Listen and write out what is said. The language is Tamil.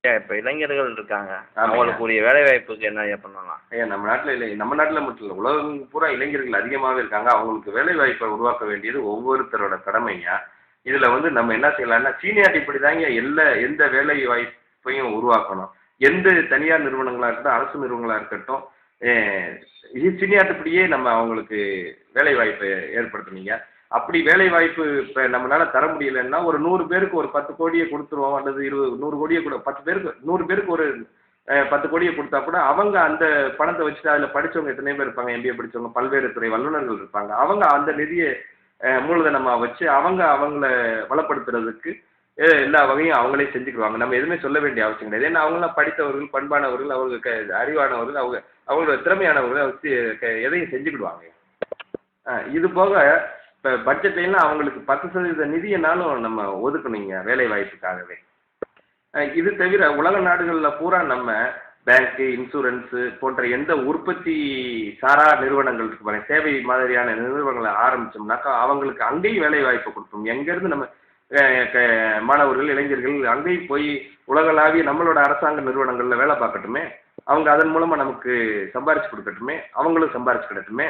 இப்போ இளைஞர்கள் இருக்காங்க, ஆமாங்க. அவங்களுக்கு உரிய வேலைவாய்ப்புக்கு என்ன பண்ணலாம்? நம்ம நாட்டில் இல்லை, நம்ம நாட்டில் மட்டும் இல்லை, உலகம் பூரா இளைஞர்கள் அதிகமாகவே இருக்காங்க. அவங்களுக்கு வேலை வாய்ப்பை உருவாக்க வேண்டியது ஒவ்வொருத்தரோட கடமைங்க. இதில் வந்து நம்ம என்ன செய்யலாம்னா, சீனியாரிட்டி இப்படி தாங்க எந்த வேலை வாய்ப்பையும் உருவாக்கணும். எந்த தனியார் நிறுவனங்களாக இருக்கட்டும், அரசு நிறுவனங்களாக இருக்கட்டும், சீனியாரிட்டிப்படியே நம்ம அவங்களுக்கு வேலை வாய்ப்பை ஏற்படுத்தணுங்க. அப்படி வேலை வாய்ப்பு இப்போ நம்மளால தர முடியலைன்னா, ஒரு 100 பேருக்கு ஒரு 10 கோடியை கொடுத்துருவோம், அல்லது 100 கோடியை கூட 10 பேருக்கு 100 பேருக்கு ஒரு 10 கோடியை கொடுத்தா கூட, அவங்க அந்த பணத்தை வச்சுட்டு அதில் படிச்சவங்க எத்தனை பேர் இருப்பாங்க, எம்பிஏ படிச்சவங்க, பல்வேறு துறை வல்லுநர்கள் இருப்பாங்க. அவங்க அந்த நிதியை மூலதனமா வச்சு அவங்கள வளப்படுத்துறதுக்கு எல்லா வகையும் அவங்களே செஞ்சுக்கிடுவாங்க. நம்ம எதுவுமே சொல்ல வேண்டிய அவசியம் கிடையாது. ஏன்னா அவங்களாம் படித்தவர்கள், பண்பானவர்கள், அவங்க அறிவானவர்கள், அவங்களோட திறமையானவர்கள் வச்சு எதையும் செஞ்சுக்கிடுவாங்க. இது போக இப்போ பட்ஜெட்லாம் அவங்களுக்கு 10% நிதியனாலும் நம்ம ஒதுக்கணுங்க வேலை வாய்ப்புக்காகவே. இது தவிர உலக நாடுகளில் பூரா நம்ம பேங்க்கு, இன்சூரன்ஸு போன்ற எந்த உற்பத்தி சாரா நிறுவனங்கள் இருக்கு பாருங்க, சேவை மாதிரியான நிறுவனங்களை ஆரம்பிச்சோம்னாக்கா அவங்களுக்கு அங்கேயும் வேலை வாய்ப்பு கொடுப்போம். எங்கேருந்து நம்ம மாணவர்கள், இளைஞர்கள் அங்கேயும் போய் உலகளாவிய நம்மளோட அரசாங்க நிறுவனங்களில் வேலை பார்க்கட்டுமே, அவங்க அதன் மூலமாக நமக்கு சம்பாரிச்சு கொடுக்கட்டுமே, அவங்களும் சம்பாரிச்சுக்கிடட்டுமே.